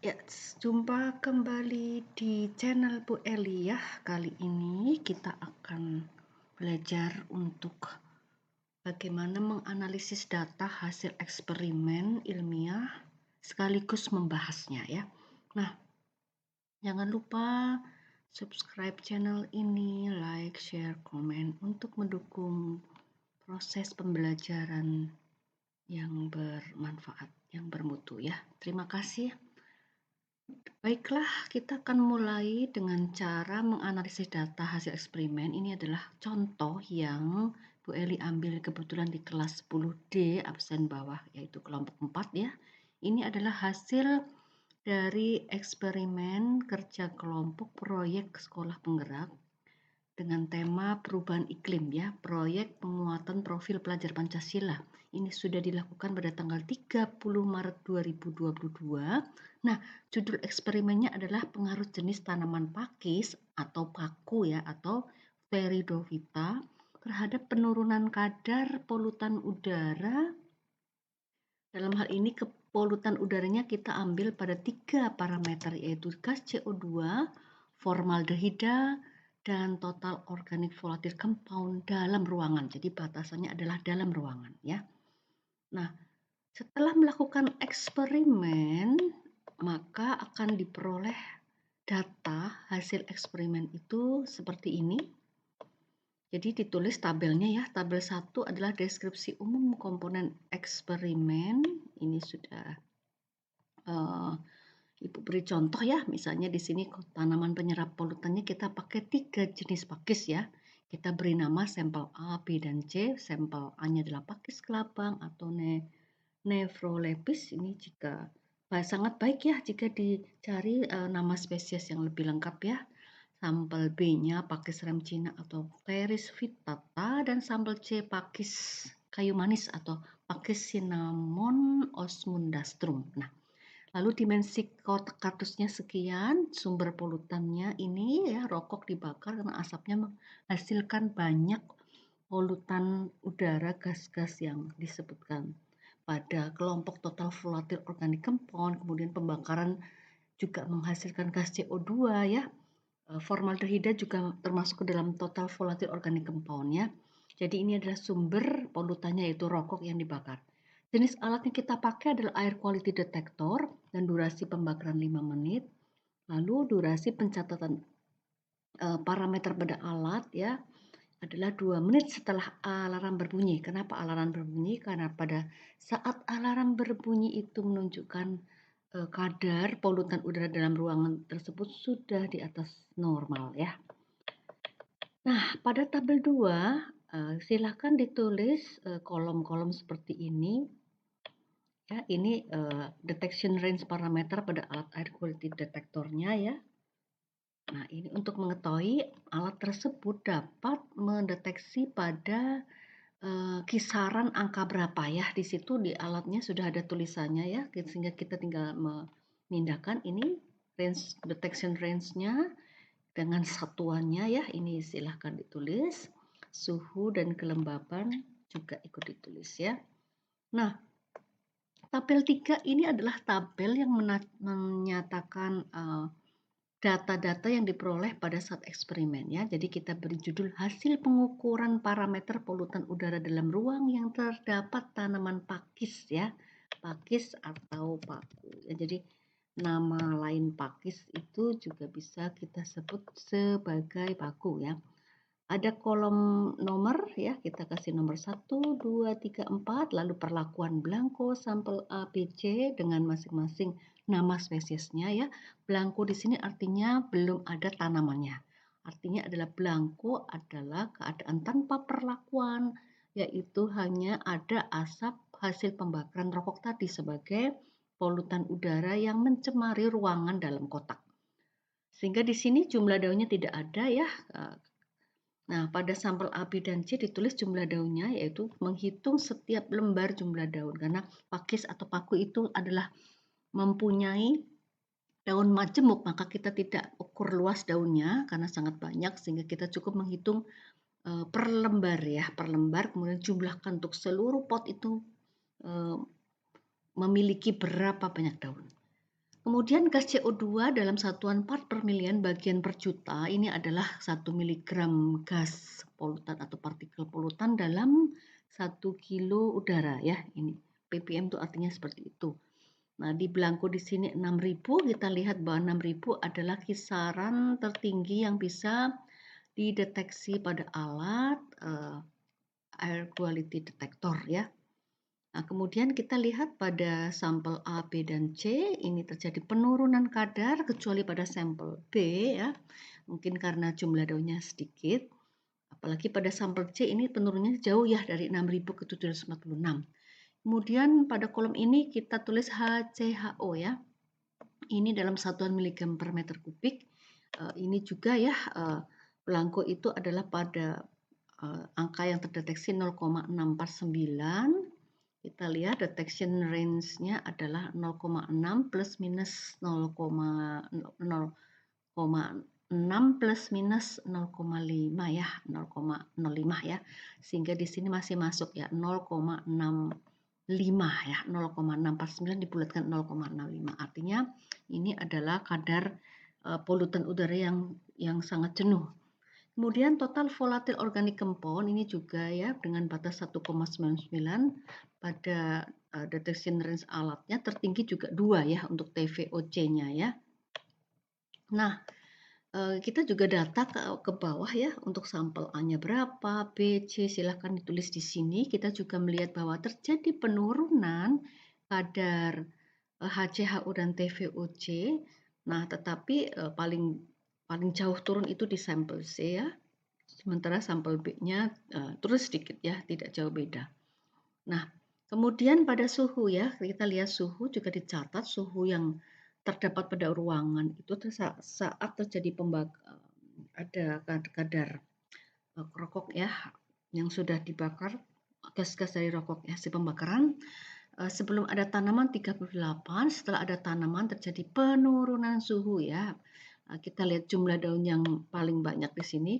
Ya, jumpa kembali di channel Bu Eli ya. Kali ini kita akan belajar untuk bagaimana menganalisis data hasil eksperimen ilmiah sekaligus membahasnya ya. Nah, jangan lupa subscribe channel ini, like, share, komen untuk mendukung proses pembelajaran yang bermanfaat, yang bermutu ya. Terima kasih. Baiklah, kita akan mulai dengan cara menganalisis data hasil eksperimen. Ini adalah contoh yang Bu Eli ambil kebetulan di kelas 10D absen bawah, yaitu kelompok 4 ya. Ini adalah hasil dari eksperimen kerja kelompok proyek sekolah penggerak dengan tema perubahan iklim ya, proyek penguatan profil pelajar Pancasila. Ini sudah dilakukan pada tanggal 30 Maret 2022. Nah, judul eksperimennya adalah pengaruh jenis tanaman pakis atau paku ya, atau Pteridophyta terhadap penurunan kadar polutan udara. Dalam hal ini polutan udaranya kita ambil pada 3 parameter, yaitu gas CO2, formaldehida, dan total organic volatile compound dalam ruangan. Jadi batasannya adalah dalam ruangan ya. Nah, setelah melakukan eksperimen, maka akan diperoleh data hasil eksperimen itu seperti ini. Jadi ditulis tabelnya ya. Tabel 1 adalah deskripsi umum komponen eksperimen. Ini sudah Ibu beri contoh ya, misalnya di sini tanaman penyerap polutannya kita pakai 3 jenis pakis ya. Kita beri nama sampel A, B, dan C. Sampel A-nya adalah pakis kelabang atau Nephrolepis. Ini jika sangat baik ya jika dicari nama spesies yang lebih lengkap ya. Sampel B-nya pakis rem Cina atau Pteris vittata, dan sampel C pakis kayu manis atau pakis cinnamon osmundastrum. Nah, lalu dimensi kardusnya sekian, sumber polutannya ini ya, rokok dibakar karena asapnya menghasilkan banyak polutan udara, gas-gas yang disebutkan pada kelompok total volatile organic compound. Kemudian pembakaran juga menghasilkan gas CO2 ya. Formaldehida juga termasuk ke dalam total volatile organic compound ya. Jadi ini adalah sumber polutannya, yaitu rokok yang dibakar. Jenis alat yang kita pakai adalah air quality detector dan durasi pembakaran 5 menit. Lalu durasi pencatatan parameter pada alat ya adalah 2 menit setelah alarm berbunyi. Kenapa alarm berbunyi? Karena pada saat alarm berbunyi itu menunjukkan kadar polutan udara dalam ruangan tersebut sudah di atas normal ya. Nah, pada tabel 2 silakan ditulis kolom-kolom seperti ini. Ya, ini detection range parameter pada alat air quality detectornya ya. Nah, ini untuk mengetahui alat tersebut dapat mendeteksi pada kisaran angka berapa ya. Di situ di alatnya sudah ada tulisannya ya, sehingga kita tinggal memindahkan ini range detection range-nya dengan satuannya ya. Ini silahkan ditulis. Suhu dan kelembaban juga ikut ditulis ya. Nah, tabel 3 ini adalah tabel yang menyatakan data-data yang diperoleh pada saat eksperimen ya. Jadi kita beri judul hasil pengukuran parameter polutan udara dalam ruang yang terdapat tanaman pakis ya. Pakis atau paku. Ya, jadi nama lain pakis itu juga bisa kita sebut sebagai paku ya. Ada kolom nomor ya, kita kasih nomor 1, 2, 3, 4, lalu perlakuan blanko sampel A, B, C dengan masing-masing nama spesiesnya ya. Blanko di sini artinya belum ada tanamannya. Artinya adalah blanko adalah keadaan tanpa perlakuan, yaitu hanya ada asap hasil pembakaran rokok tadi sebagai polutan udara yang mencemari ruangan dalam kotak. Sehingga di sini jumlah daunnya tidak ada ya. Nah, pada sampel A, B, dan C ditulis jumlah daunnya, yaitu menghitung setiap lembar jumlah daun. Karena pakis atau paku itu adalah mempunyai daun majemuk, maka kita tidak ukur luas daunnya karena sangat banyak, sehingga kita cukup menghitung per lembar ya, per lembar, kemudian jumlahkan untuk seluruh pot itu memiliki berapa banyak daun. Kemudian gas CO2 dalam satuan part per milion bagian per juta ini adalah 1 miligram gas polutan atau partikel polutan dalam 1 kilo udara ya. Ini ppm itu artinya seperti itu. Nah, di belangko di sini 6.000, kita lihat bahwa 6.000 adalah kisaran tertinggi yang bisa dideteksi pada alat air quality detector ya. Nah, kemudian kita lihat pada sampel A, B, dan C, ini terjadi penurunan kadar kecuali pada sampel B ya. Mungkin karena jumlah daunnya sedikit. Apalagi pada sampel C ini penurunannya jauh ya dari 6.000 ke 746. Kemudian pada kolom ini kita tulis HCHO ya. Ini dalam satuan miligram per meter kubik. Ini juga ya, belangko itu adalah pada angka yang terdeteksi 0,649. Kita lihat detection range-nya adalah 0,6 plus minus 0,6 plus minus 0,5 ya, 0,05 ya. Sehingga di sini masih masuk ya 0,65 ya, 0,649 dibulatkan 0,65. Artinya ini adalah kadar polutan udara yang sangat jenuh. Kemudian total volatile organic compound ini juga ya dengan batas 1,99 pada detection range alatnya tertinggi juga 2 ya untuk TVOC-nya ya. Nah, kita juga data ke bawah ya untuk sampel A-nya berapa, B, C silahkan ditulis di sini. Kita juga melihat bahwa terjadi penurunan kadar HCHO dan TVOC. Nah, tetapi paling jauh turun itu di sampel C ya. Sementara sampel B-nya turun sedikit ya, tidak jauh beda. Nah, kemudian pada suhu ya, kita lihat suhu juga dicatat suhu yang terdapat pada ruangan itu saat terjadi ada kadar rokok ya yang sudah dibakar, gas-gas dari rokok ya, si pembakaran. Sebelum ada tanaman 38, setelah ada tanaman terjadi penurunan suhu ya. Kita lihat jumlah daun yang paling banyak di sini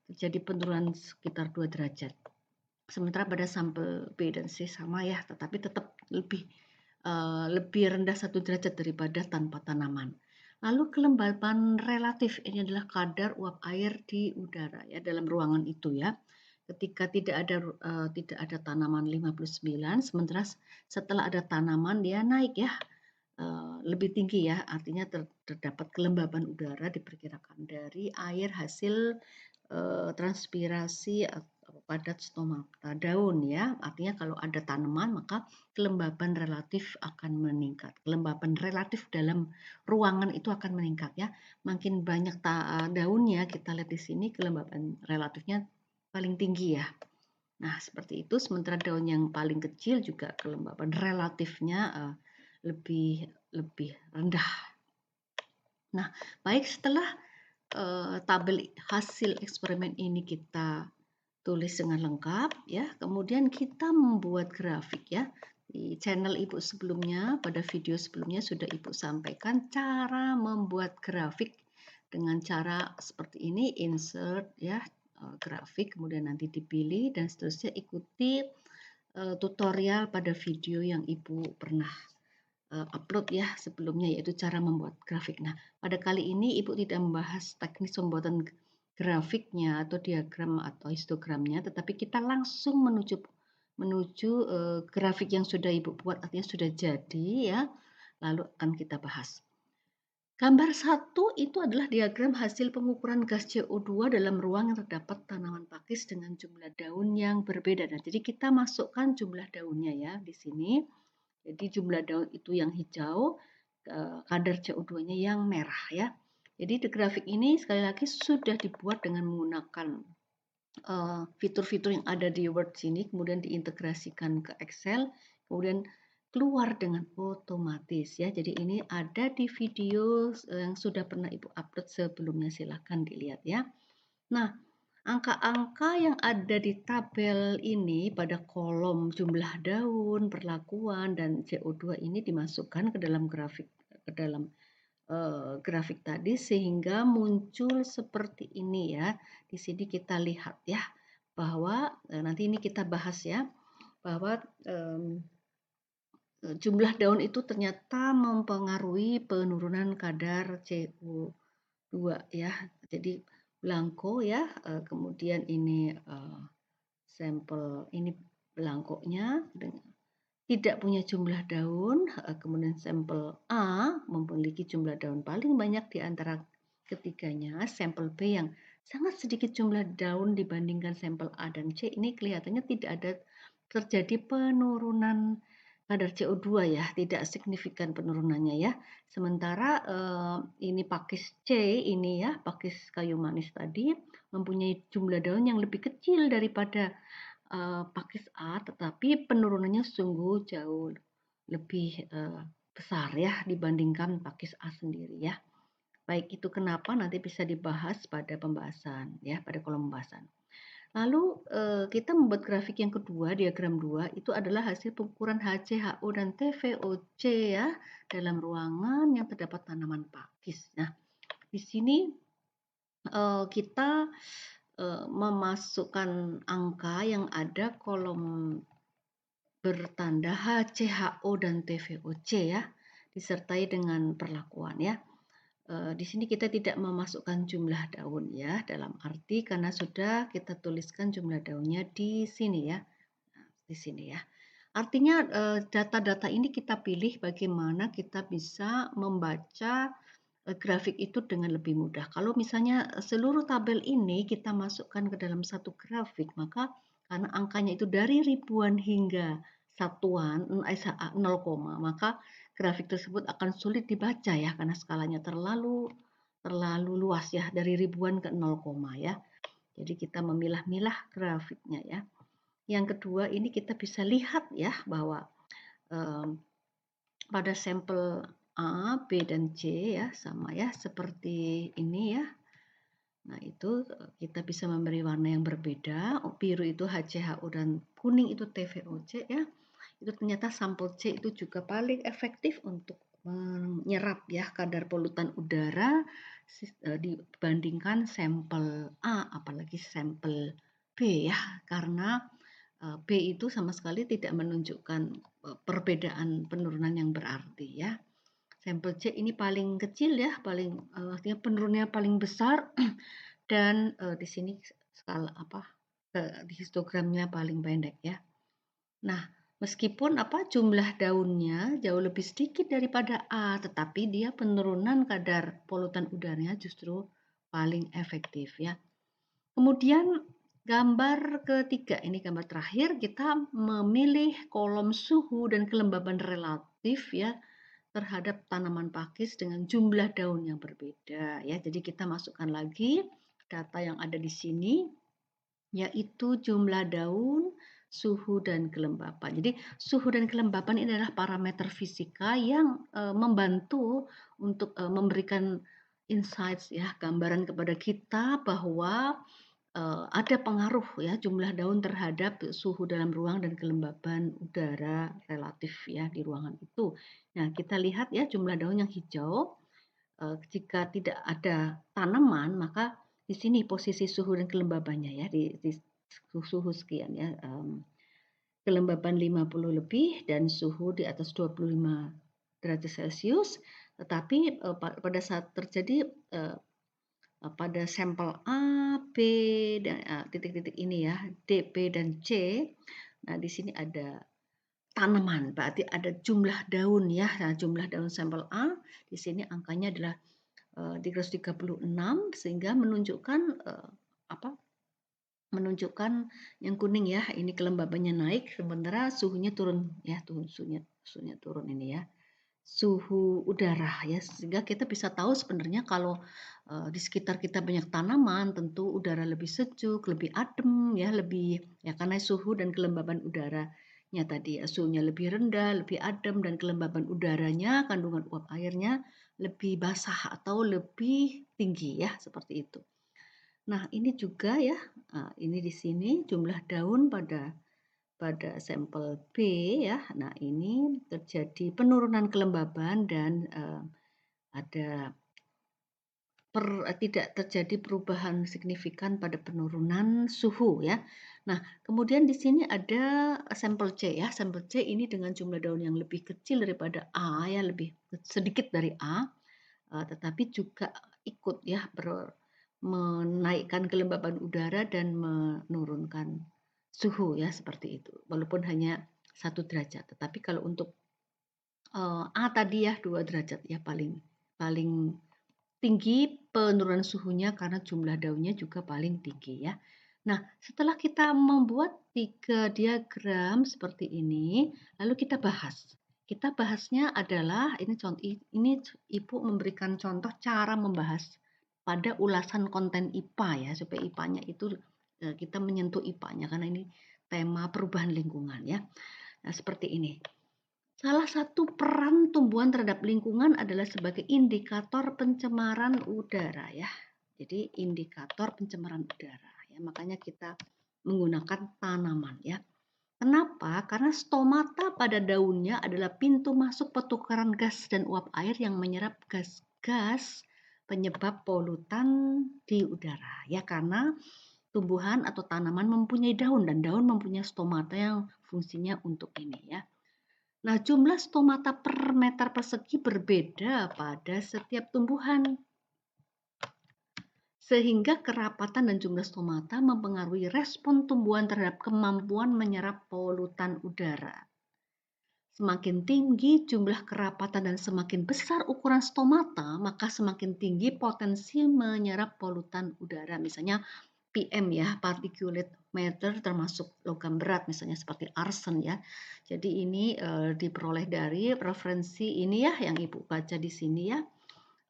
terjadi penurunan sekitar 2 derajat. Sementara pada sampel B dan C sama ya, tetapi tetap lebih rendah 1 derajat daripada tanpa tanaman. Lalu kelembapan relatif ini adalah kadar uap air di udara ya dalam ruangan itu ya. Ketika tidak ada tanaman 59, sementara setelah ada tanaman dia naik ya lebih tinggi ya. Artinya terdapat kelembaban udara diperkirakan dari air hasil transpirasi padat stomata daun ya. Artinya kalau ada tanaman maka kelembaban relatif akan meningkat. Kelembaban relatif dalam ruangan itu akan meningkat ya. Makin banyak daunnya kita lihat di sini kelembaban relatifnya paling tinggi ya. Nah, seperti itu. Sementara daun yang paling kecil juga kelembaban relatifnya lebih rendah. Nah, baik setelah tabel hasil eksperimen ini kita tulis dengan lengkap ya. Kemudian kita membuat grafik ya. Di channel Ibu sebelumnya, pada video sebelumnya sudah Ibu sampaikan cara membuat grafik dengan cara seperti ini, insert ya, grafik, kemudian nanti dipilih dan seterusnya. Ikuti tutorial pada video yang Ibu pernah upload ya sebelumnya, yaitu cara membuat grafik. Nah, pada kali ini Ibu tidak membahas teknis pembuatan grafiknya atau diagram atau histogramnya, tetapi kita langsung menuju grafik yang sudah Ibu buat, artinya sudah jadi ya. Lalu akan kita bahas. Gambar 1 itu adalah diagram hasil pengukuran gas CO2 dalam ruang yang terdapat tanaman pakis dengan jumlah daun yang berbeda. Nah, jadi kita masukkan jumlah daunnya ya di sini. Jadi jumlah daun itu yang hijau, kadar CO2-nya yang merah ya. Jadi di grafik ini sekali lagi sudah dibuat dengan menggunakan fitur-fitur yang ada di Word sini, kemudian diintegrasikan ke Excel, kemudian keluar dengan otomatis ya. Jadi ini ada di video yang sudah pernah Ibu upload sebelumnya, silahkan dilihat ya. Nah, angka-angka yang ada di tabel ini pada kolom jumlah daun, perlakuan, dan CO2 ini dimasukkan ke dalam grafik tadi sehingga muncul seperti ini ya. Di sini kita lihat ya bahwa nanti ini kita bahas ya bahwa jumlah daun itu ternyata mempengaruhi penurunan kadar CO2 ya. Jadi belangko ya, kemudian ini, sampel ini belangkonya tidak punya jumlah daun, kemudian sampel A memiliki jumlah daun paling banyak di antara ketiganya, sampel B yang sangat sedikit jumlah daun dibandingkan sampel A dan C ini kelihatannya tidak ada terjadi penurunan kadar CO2 ya, tidak signifikan penurunannya ya. Sementara, ini pakis C ini ya, pakis kayu manis tadi mempunyai jumlah daun yang lebih kecil daripada pakis A, tetapi penurunannya sungguh jauh lebih, besar ya dibandingkan pakis A sendiri ya. Baik itu kenapa nanti bisa dibahas pada pembahasan ya, pada kolom pembahasan. Lalu, kita membuat grafik yang kedua, diagram 2 itu adalah hasil pengukuran HCHO dan TVOC ya, dalam ruangan yang terdapat tanaman pakis. Nah, di sini, kita, memasukkan angka yang ada kolom bertanda HCHO dan TVOC ya, disertai dengan perlakuan ya. Di sini kita tidak memasukkan jumlah daun ya, dalam arti karena sudah kita tuliskan jumlah daunnya di sini ya. Nah, di sini ya. Artinya, data-data ini kita pilih bagaimana kita bisa membaca, grafik itu dengan lebih mudah. Kalau misalnya, seluruh tabel ini kita masukkan ke dalam satu grafik, maka karena angkanya itu dari ribuan hingga satuan, 0, maka grafik tersebut akan sulit dibaca ya, karena skalanya terlalu terlalu luas ya, dari ribuan ke 0, ya. Jadi kita memilah-milah grafiknya ya. Yang kedua ini kita bisa lihat ya bahwa, pada sampel A, B, dan C ya sama ya seperti ini ya. Nah itu, kita bisa memberi warna yang berbeda, biru itu HCHO dan kuning itu TVOC ya. Itu ternyata sampel C itu juga paling efektif untuk menyerap ya kadar polutan udara dibandingkan sampel A, apalagi sampel B ya. Karena, B itu sama sekali tidak menunjukkan, perbedaan penurunan yang berarti ya. Sampel C ini paling kecil ya, paling, artinya penurunannya paling besar dan, di sini skala apa, di histogramnya paling pendek ya. Nah, meskipun apa, jumlah daunnya jauh lebih sedikit daripada A, tetapi dia penurunan kadar polutan udaranya justru paling efektif ya. Kemudian gambar ketiga, ini gambar terakhir, kita memilih kolom suhu dan kelembaban relatif ya terhadap tanaman pakis dengan jumlah daun yang berbeda ya. Jadi kita masukkan lagi data yang ada di sini yaitu jumlah daun, suhu dan kelembapan. Jadi suhu dan kelembapan ini adalah parameter fisika yang membantu untuk memberikan insights ya, gambaran kepada kita bahwa ada pengaruh ya jumlah daun terhadap suhu dalam ruang dan kelembaban udara relatif ya di ruangan itu. Nah, kita lihat ya jumlah daun yang hijau, jika tidak ada tanaman maka di sini posisi suhu dan kelembabannya ya di suhu sekian ya, kelembaban 50 lebih dan suhu di atas 25 derajat Celcius. Tetapi, pada saat terjadi, pada sampel A, B, dan titik-titik ini ya, D, B, dan C. Nah, di sini ada tanaman, berarti ada jumlah daun ya. Nah, jumlah daun sampel A di sini angkanya adalah 336 sehingga menunjukkan apa? Menunjukkan yang kuning ya, ini kelembabannya naik sementara suhunya turun ya, suhunya turun ini ya. Suhu udara ya, sehingga kita bisa tahu sebenarnya kalau, di sekitar kita banyak tanaman, tentu udara lebih sejuk, lebih adem ya, lebih ya karena suhu dan kelembaban udaranya tadi ya, suhunya lebih rendah, lebih adem dan kelembaban udaranya, kandungan uap airnya lebih basah atau lebih tinggi ya, seperti itu. Nah, ini juga ya, ini di sini jumlah daun pada sampel B ya. Nah, ini terjadi penurunan kelembaban dan, ada tidak terjadi perubahan signifikan pada penurunan suhu ya. Nah, kemudian di sini ada sampel C ya, sampel C ini dengan jumlah daun yang lebih kecil daripada A ya, lebih sedikit dari A, tetapi juga ikut ya menaikkan kelembaban udara dan menurunkan suhu ya, seperti itu. Walaupun hanya 1 derajat, tetapi kalau untuk, A tadi ya 2 derajat ya paling paling tinggi penurunan suhunya karena jumlah daunnya juga paling tinggi ya. Nah, setelah kita membuat 3 diagram seperti ini, lalu kita bahas. Kita bahasnya adalah ini Ibu memberikan contoh cara membahas pada ulasan konten IPA ya, supaya IPA-nya itu, kita menyentuh IPA-nya karena ini tema perubahan lingkungan ya. Nah, seperti ini. Salah satu peran tumbuhan terhadap lingkungan adalah sebagai indikator pencemaran udara ya. Jadi indikator pencemaran udara ya. Makanya kita menggunakan tanaman ya. Kenapa? Karena stomata pada daunnya adalah pintu masuk pertukaran gas dan uap air yang menyerap gas-gas penyebab polutan di udara ya, karena tumbuhan atau tanaman mempunyai daun dan daun mempunyai stomata yang fungsinya untuk ini ya. Nah, jumlah stomata per meter persegi berbeda pada setiap tumbuhan, sehingga kerapatan dan jumlah stomata mempengaruhi respon tumbuhan terhadap kemampuan menyerap polutan udara. Semakin tinggi jumlah kerapatan dan semakin besar ukuran stomata, maka semakin tinggi potensi menyerap polutan udara. Misalnya PM ya, particulate matter termasuk logam berat misalnya seperti arsen ya. Jadi ini diperoleh dari referensi ini ya yang Ibu baca di sini ya.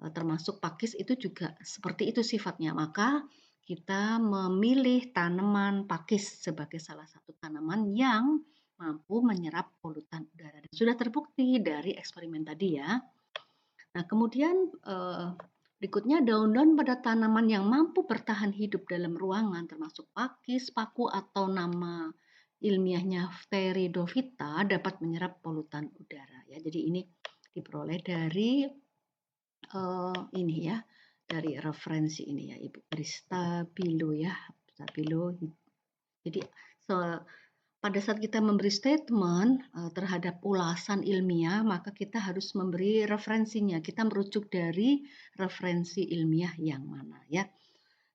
Termasuk pakis itu juga seperti itu sifatnya. Maka kita memilih tanaman pakis sebagai salah satu tanaman yang mampu menyerap polutan udara. Dan sudah terbukti dari eksperimen tadi ya. Nah, kemudian berikutnya daun-daun pada tanaman yang mampu bertahan hidup dalam ruangan termasuk pakis, paku atau nama ilmiahnya Pteridophyta dapat menyerap polutan udara ya. Jadi ini diperoleh dari ini ya, dari referensi ini ya Ibu, dari Stabilo ya, Stabilo. Jadi pada saat kita memberi statement terhadap ulasan ilmiah, maka kita harus memberi referensinya. Kita merujuk dari referensi ilmiah yang mana ya.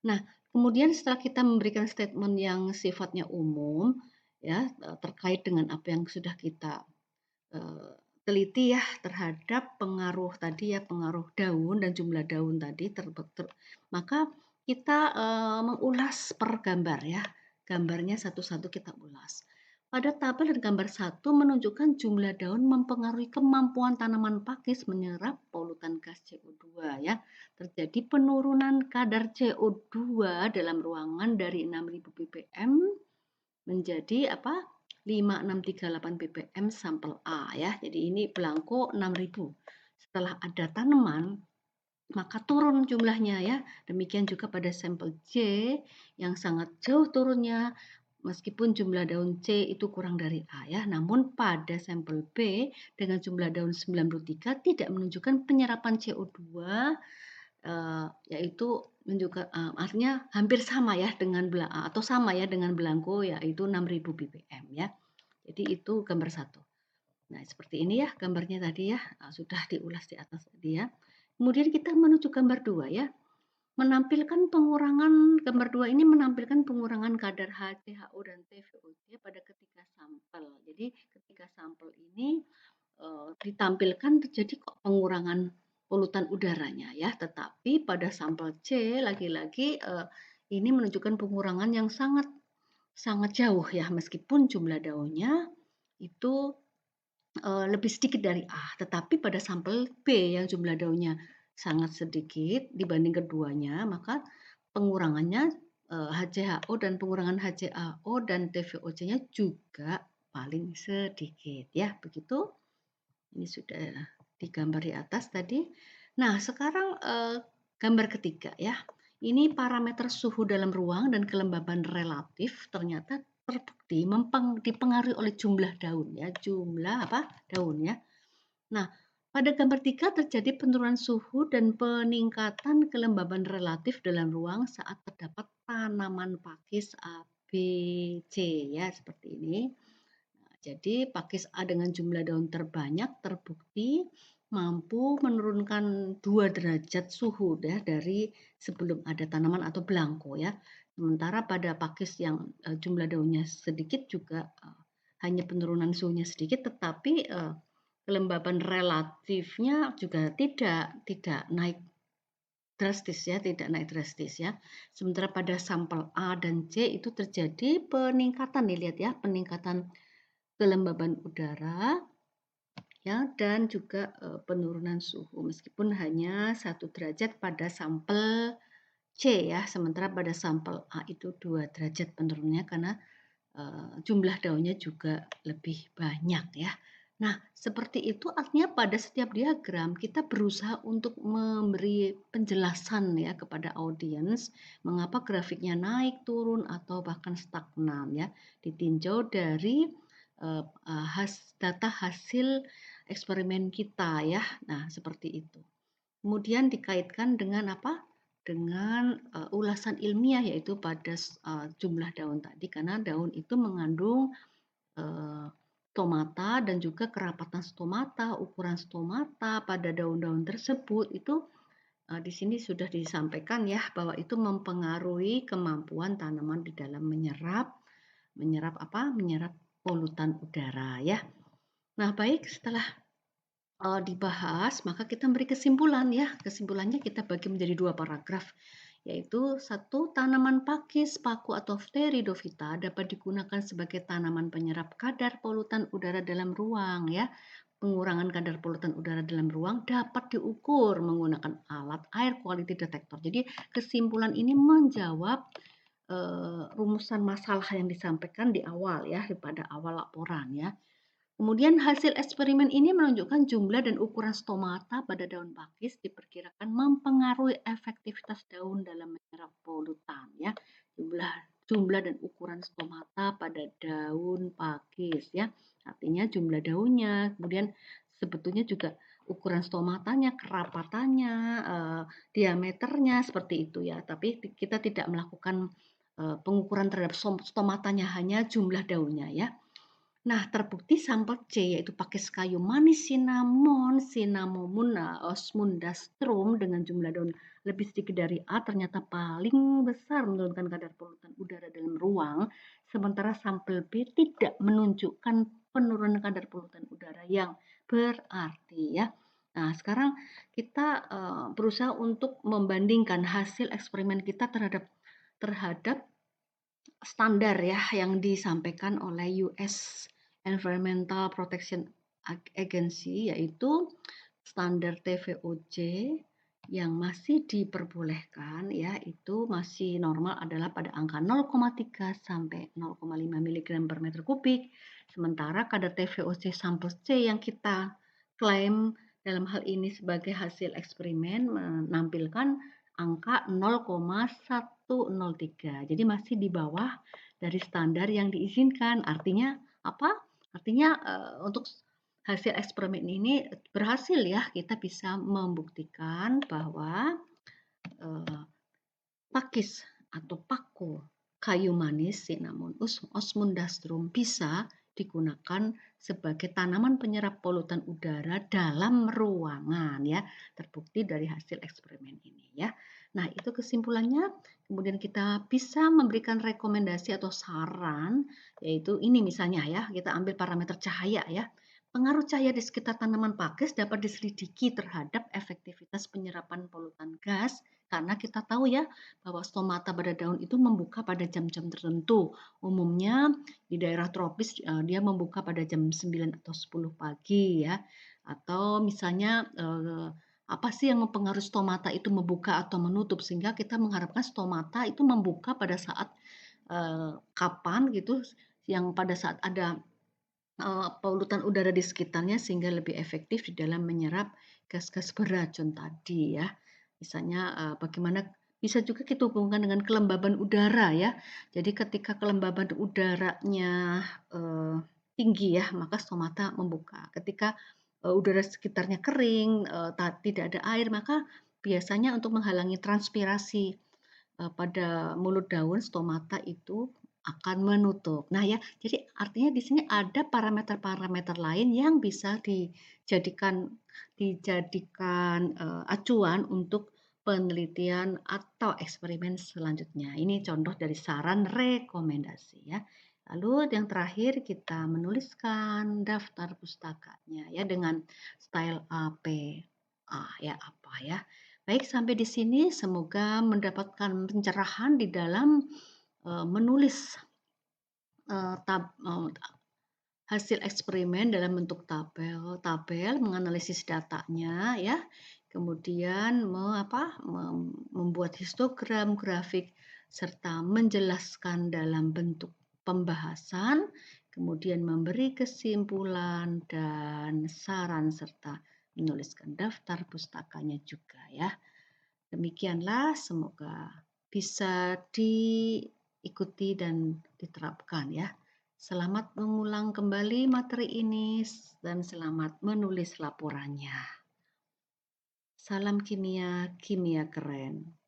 Nah, kemudian setelah kita memberikan statement yang sifatnya umum ya, terkait dengan apa yang sudah kita teliti ya terhadap pengaruh tadi ya, pengaruh daun dan jumlah daun tadi maka kita mengulas per gambar ya. Gambarnya satu-satu kita ulas. Pada tabel dan gambar 1 menunjukkan jumlah daun mempengaruhi kemampuan tanaman pakis menyerap polutan gas CO2 ya. Terjadi penurunan kadar CO2 dalam ruangan dari 6.000 ppm menjadi apa? 5638 ppm sampel A ya. Jadi ini belangko 6.000. Setelah ada tanaman, maka turun jumlahnya ya. Demikian juga pada sampel C yang sangat jauh turunnya, meskipun jumlah daun C itu kurang dari A ya. Namun pada sampel B dengan jumlah daun 93 tidak menunjukkan penyerapan CO2, yaitu artinya hampir sama ya dengan atau sama ya dengan belangko yaitu 6.000 ppm ya. Jadi itu gambar 1. Nah, seperti ini ya gambarnya tadi ya, sudah diulas di atas tadi ya. Kemudian kita menuju gambar 2 ya. Gambar 2 ini menampilkan pengurangan kadar HCHO dan TVOC pada ketika sampel. Jadi ketika sampel ini ditampilkan terjadi kok pengurangan polutan udaranya ya, tetapi pada sampel C lagi-lagi ini menunjukkan pengurangan yang sangat sangat jauh ya, meskipun jumlah daunnya itu lebih sedikit dari A, tetapi pada sampel B yang jumlah daunnya sangat sedikit dibanding keduanya, maka pengurangannya HCHO dan pengurangan HCAO dan TVOC-nya juga paling sedikit ya, begitu. Ini sudah digambar di atas tadi. Nah, sekarang gambar ketiga ya. Ini parameter suhu dalam ruang dan kelembaban relatif ternyata terbukti dipengaruhi oleh jumlah daun ya, jumlah apa? Daun ya. Nah, pada gambar 3 terjadi penurunan suhu dan peningkatan kelembaban relatif dalam ruang saat terdapat tanaman pakis B, C ya seperti ini. Nah, jadi pakis A dengan jumlah daun terbanyak terbukti mampu menurunkan 2 derajat suhu ya dari sebelum ada tanaman atau belangko ya. Sementara pada pakis yang jumlah daunnya sedikit juga hanya penurunan suhunya sedikit, tetapi kelembaban relatifnya juga tidak naik drastis ya, tidak naik drastis ya. Sementara pada sampel A dan C itu terjadi peningkatan nih, lihat ya, peningkatan kelembaban udara ya dan juga penurunan suhu meskipun hanya 1 derajat pada sampel C ya, sementara pada sampel A itu 2 derajat penurunannya karena jumlah daunnya juga lebih banyak ya. Nah, seperti itu artinya pada setiap diagram kita berusaha untuk memberi penjelasan ya kepada audiens mengapa grafiknya naik, turun atau bahkan stagnan ya. Ditinjau dari data hasil eksperimen kita ya. Nah, seperti itu. Kemudian dikaitkan dengan apa? Dengan ulasan ilmiah yaitu pada jumlah daun tadi karena daun itu mengandung stomata dan juga kerapatan stomata, ukuran stomata pada daun-daun tersebut itu di sini sudah disampaikan ya bahwa itu mempengaruhi kemampuan tanaman di dalam menyerap apa? Menyerap polutan udara ya. Nah, baik setelah dibahas, maka kita beri kesimpulan ya. Kesimpulannya kita bagi menjadi 2 paragraf, yaitu 1, tanaman pakis, paku atau Pteridophyta dapat digunakan sebagai tanaman penyerap kadar polutan udara dalam ruang ya. Pengurangan kadar polutan udara dalam ruang dapat diukur menggunakan alat air quality detector. Jadi kesimpulan ini menjawab rumusan masalah yang disampaikan di awal ya, pada awal laporan ya. Kemudian hasil eksperimen ini menunjukkan jumlah dan ukuran stomata pada daun pakis diperkirakan mempengaruhi efektivitas daun dalam menyerap polutan ya. Jumlah dan ukuran stomata pada daun pakis ya. Artinya jumlah daunnya, kemudian sebetulnya juga ukuran stomatanya, kerapatannya, diameternya seperti itu ya. Tapi kita tidak melakukan pengukuran terhadap stomatanya, hanya jumlah daunnya ya. Nah, terbukti sampel C yaitu pakis kayu manis cinnamon, cinnamomum, osmundastrum dengan jumlah daun lebih sedikit dari A ternyata paling besar menurunkan kadar polutan udara dalam ruang, sementara sampel B tidak menunjukkan penurunan kadar polutan udara yang berarti ya. Nah, sekarang kita berusaha untuk membandingkan hasil eksperimen kita terhadap standar ya yang disampaikan oleh US Environmental Protection Agency yaitu standar TVOC yang masih diperbolehkan ya itu masih normal adalah pada angka 0,3 sampai 0,5 mg per meter kubik. Sementara kadar TVOC sampel C yang kita klaim dalam hal ini sebagai hasil eksperimen menampilkan angka 0,103. Jadi masih di bawah dari standar yang diizinkan. Artinya apa? Artinya untuk hasil eksperimen ini berhasil ya, kita bisa membuktikan bahwa pakis atau paku kayu manis cinnamon osmundastrum bisa digunakan sebagai tanaman penyerap polutan udara dalam ruangan ya, terbukti dari hasil eksperimen ini ya. Nah, itu kesimpulannya. Kemudian kita bisa memberikan rekomendasi atau saran, yaitu ini misalnya ya, kita ambil parameter cahaya ya. Pengaruh cahaya di sekitar tanaman pakis dapat diselidiki terhadap efektivitas penyerapan polutan gas karena kita tahu ya bahwa stomata pada daun itu membuka pada jam-jam tertentu. Umumnya di daerah tropis dia membuka pada jam 9 atau 10 pagi ya. Atau misalnya apa sih yang mempengaruhi stomata itu membuka atau menutup sehingga kita mengharapkan stomata itu membuka pada saat kapan gitu yang pada saat ada polutan udara di sekitarnya sehingga lebih efektif di dalam menyerap gas-gas beracun tadi ya. Misalnya bagaimana bisa juga kita hubungkan dengan kelembaban udara ya. Jadi ketika kelembaban udaranya tinggi ya, maka stomata membuka. Ketika udara sekitarnya kering, tidak ada air, maka biasanya untuk menghalangi transpirasi pada mulut daun stomata itu akan menutup. Nah ya, jadi artinya di sini ada parameter-parameter lain yang bisa dijadikan acuan untuk penelitian atau eksperimen selanjutnya. Ini contoh dari saran rekomendasi ya. Lalu yang terakhir kita menuliskan daftar pustakanya ya dengan style APA ya apa ya. Baik sampai di sini semoga mendapatkan pencerahan di dalam menulis hasil eksperimen dalam bentuk tabel tabel, menganalisis datanya ya, kemudian membuat histogram, grafik, serta menjelaskan dalam bentuk pembahasan, kemudian memberi kesimpulan dan saran serta menuliskan daftar pustakanya juga ya. Demikianlah semoga bisa diikuti dan diterapkan ya. Selamat mengulang kembali materi ini dan selamat menulis laporannya. Salam kimia, kimia keren.